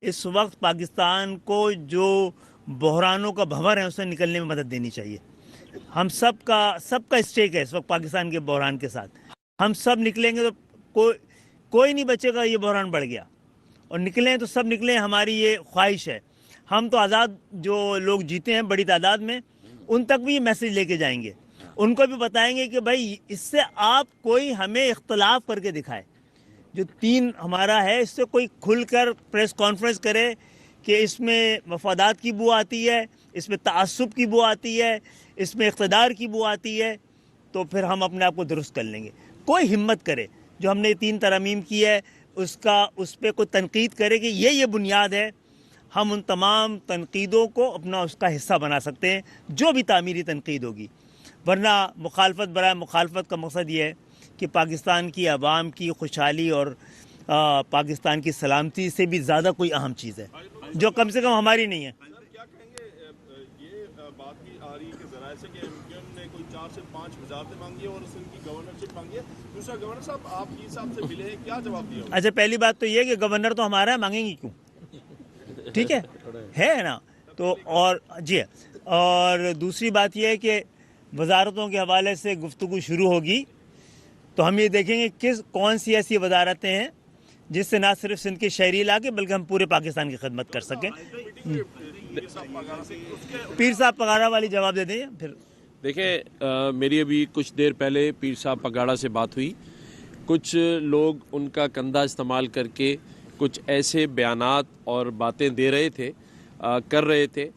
اس وقت پاکستان کو جو بحرانوں کا بھنور ہے اس سے نکلنے میں مدد دینی چاہیے. ہم سب کا اسٹیک ہے اس وقت پاکستان کے بحران کے ساتھ. ہم سب نکلیں گے تو کوئی نہیں بچے گا. یہ بحران بڑھ گیا اور نکلیں تو سب نکلیں. ہماری یہ خواہش ہے. ہم تو آزاد جو لوگ جیتے ہیں بڑی تعداد میں ان تک بھی یہ میسیج لے کے جائیں گے. ان کو بھی بتائیں گے کہ بھائی اس سے آپ کوئی ہمیں اختلاف کر کے دکھائے. جو 3 ہمارا ہے اس سے کوئی کھل کر پریس کانفرنس کرے کہ اس میں مفادات کی بو آتی ہے, اس میں تعصب کی بو آتی ہے, اس میں اقتدار کی بو آتی ہے, تو پھر ہم اپنے آپ کو درست کر لیں گے. کوئی ہمت کرے جو ہم نے 3 ترامیم کی ہے اس پہ کوئی تنقید کرے کہ یہ بنیاد ہے. ہم ان تمام تنقیدوں کو اپنا اس کا حصہ بنا سکتے ہیں جو بھی تعمیری تنقید ہوگی. ورنہ مخالفت برائے مخالفت کا مقصد یہ ہے کہ پاکستان کی عوام کی خوشحالی اور پاکستان کی سلامتی سے بھی زیادہ کوئی اہم چیز ہے جو کم سے کم ہماری نہیں ہے. کیا کہیں گے یہ بات کی آ رہی ہے کہ ذرائع سے کہ MKM نے کوئی 4 سے 5 وزارتیں مانگی ہے اور سندھ کی گورنرشپ مانگی ہے. دوسرا گورنر صاحب آپ کی صاحب سے ملے ہیں, کیا جواب دیا؟ اچھا, پہلی بات تو یہ کہ گورنر تو ہمارا ہے, مانگیں گی کیوں؟ ٹھیک ہے نا. تو اور دوسری بات یہ ہے کہ وزارتوں کے حوالے سے گفتگو شروع ہوگی تو ہم یہ دیکھیں گے کون سی ایسی وزارتیں ہیں جس سے نہ صرف سندھ کے شہری علاقے بلکہ ہم پورے پاکستان کی خدمت کر سکیں. پیر صاحب پگارا والی جواب دے دیں. پھر دیکھیں, میری ابھی کچھ دیر پہلے پیر صاحب پگاڑا سے بات ہوئی. کچھ لوگ ان کا کندھا استعمال کر کے کچھ ایسے بیانات اور باتیں دے رہے تھے, کر رہے تھے.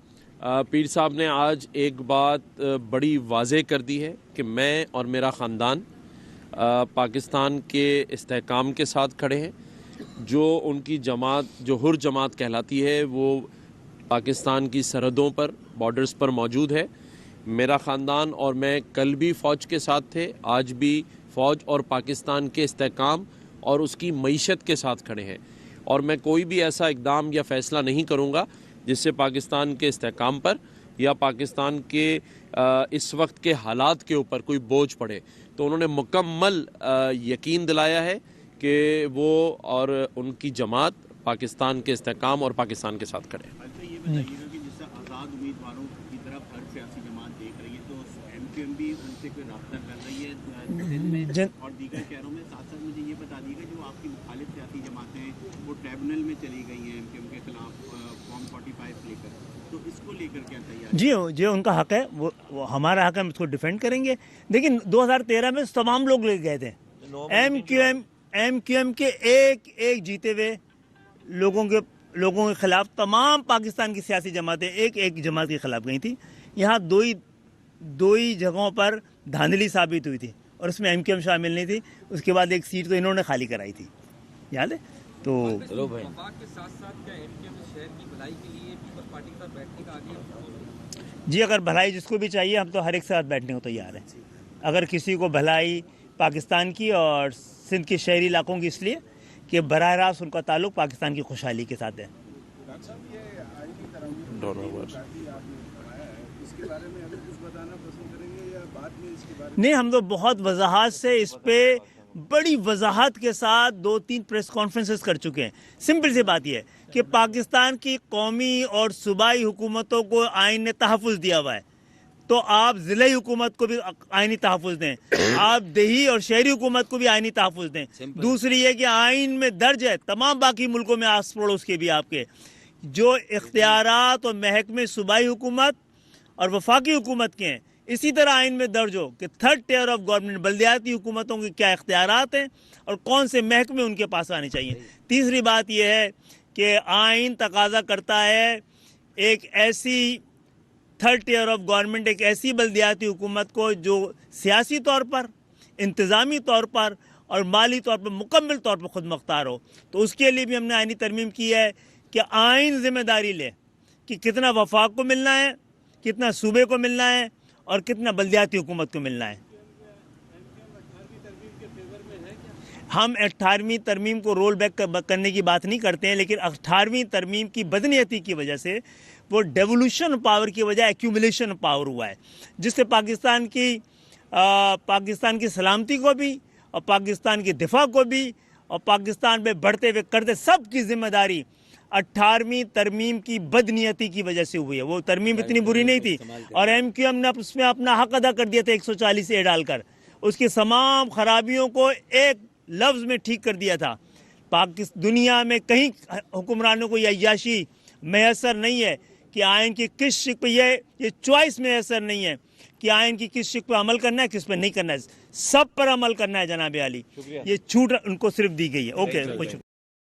پیر صاحب نے آج ایک بات بڑی واضح کر دی ہے کہ میں اور میرا خاندان پاکستان کے استحکام کے ساتھ کھڑے ہیں. جو ان کی جماعت جو حر جماعت کہلاتی ہے وہ پاکستان کی سرحدوں پر بارڈرز پر موجود ہے. میرا خاندان اور میں کل بھی فوج کے ساتھ تھے, آج بھی فوج اور پاکستان کے استحکام اور اس کی معیشت کے ساتھ کھڑے ہیں. اور میں کوئی بھی ایسا اقدام یا فیصلہ نہیں کروں گا جس سے پاکستان کے استحکام پر یا پاکستان کے اس وقت کے حالات کے اوپر کوئی بوجھ پڑے. تو انہوں نے مکمل یقین دلایا ہے کہ وہ اور ان کی جماعت پاکستان کے استحکام اور پاکستان کے ساتھ کھڑے ہیں. یہ بتائیے گا کہ جس سے آزاد امیدواروں کی طرف ہر سیاسی جماعت دیکھ رہی ہے تو MKM بھی ان سے کوئی رابطہ کر رہی ہے دل میں اور دیگر شہروں میں. ساتھ ساتھ مجھے یہ بتا دیجیے گا جو آپ کی مخالف سیاسی جماعتیں ہیں وہ ٹریبونل میں چلی گئی ہیں MKM کے خلاف فارم 45 لے کر, تو اس کو لے کر کیا تیار؟ جی ان کا حق ہے, وہ ہمارا حق ہے, ہم اس کو ڈیفینڈ کریں گے. لیکن 2013 میں تمام لوگ لے گئے تھے. MQM کے ایک جیتے ہوئے لوگوں کے خلاف تمام پاکستان کی سیاسی جماعتیں ایک جماعت کے خلاف گئی تھی. یہاں دو ہی جگہوں پر دھاندلی ثابت ہوئی تھی اور اس میں MQM شامل نہیں تھی. اس کے بعد ایک سیٹ تو انہوں نے خالی کرائی تھی, یاد ہے. تو جی اگر بھلائی جس کو بھی چاہیے ہم تو ہر ایک ساتھ بیٹھنے کو تیار ہیں. اگر کسی کو بھلائی پاکستان کی اور سندھ کے شہری علاقوں کی اس لیے کہ براہ راست ان کا تعلق پاکستان کی خوشحالی کے ساتھ ہے. نہیں, ہم تو بہت وضاحت سے اس پہ بڑی وضاحت کے ساتھ 2-3 پریس کانفرنسز کر چکے ہیں. سمپل سی بات یہ ہے کہ پاکستان کی قومی اور صوبائی حکومتوں کو آئین نے تحفظ دیا ہوا ہے, تو آپ ضلعی حکومت کو بھی آئینی تحفظ دیں, آپ دیہی اور شہری حکومت کو بھی آئینی تحفظ دیں. دوسری یہ کہ آئین میں درج ہے تمام باقی ملکوں میں آس پڑوس کے بھی آپ کے جو اختیارات اور محکمے صوبائی حکومت اور وفاقی حکومت کے ہیں, اسی طرح آئین میں درج ہو کہ 3rd ٹیئر آف گورنمنٹ بلدیاتی حکومتوں کے کیا اختیارات ہیں اور کون سے محکمے ان کے پاس آنے چاہیے. تیسری بات یہ ہے کہ آئین تقاضا کرتا ہے ایک ایسی 3rd ٹیئر آف گورنمنٹ, ایک ایسی بلدیاتی حکومت کو جو سیاسی طور پر, انتظامی طور پر اور مالی طور پر مکمل طور پر خود مختار ہو. تو اس کے لیے بھی ہم نے آئینی ترمیم کی ہے کہ آئین ذمہ داری لے کہ کتنا وفاق کو ملنا ہے, کتنا صوبے کو ملنا ہے اور کتنا بلدیاتی حکومت کو ملنا ہے. ہم 18ویں ترمیم کو رول بیک کرنے کی بات نہیں کرتے ہیں, لیکن 18ویں ترمیم کی بدنیتی کی وجہ سے وہ ڈیولوشن پاور کی وجہ ایکیومولیشن پاور ہوا ہے, جس سے پاکستان کی سلامتی کو بھی اور پاکستان کی دفاع کو بھی اور پاکستان میں بڑھتے ہوئے کرتے سب کی ذمہ داری 18ویں ترمیم کی بدنیتی کی وجہ سے ہوئی ہے. وہ ترمیم اتنی بری نہیں تھی اور ایم کیو ایم نے اس میں اپنا حق ادا کر دیا تھا 140 اے ڈال کر, اس کی تمام خرابیوں کو ایک لفظ میں ٹھیک کر دیا تھا. دنیا میں کہیں حکمرانوں کو یہ عیاشی میسر نہیں ہے کہ آئین کی کس شق پہ یہ چوائس میسر نہیں ہے کہ آئین کی کس شق پہ عمل کرنا ہے کس پہ نہیں کرنا ہے, سب پر عمل کرنا ہے جناب عالی. یہ چھوٹ ان کو صرف دی گئی ہے. اوکے.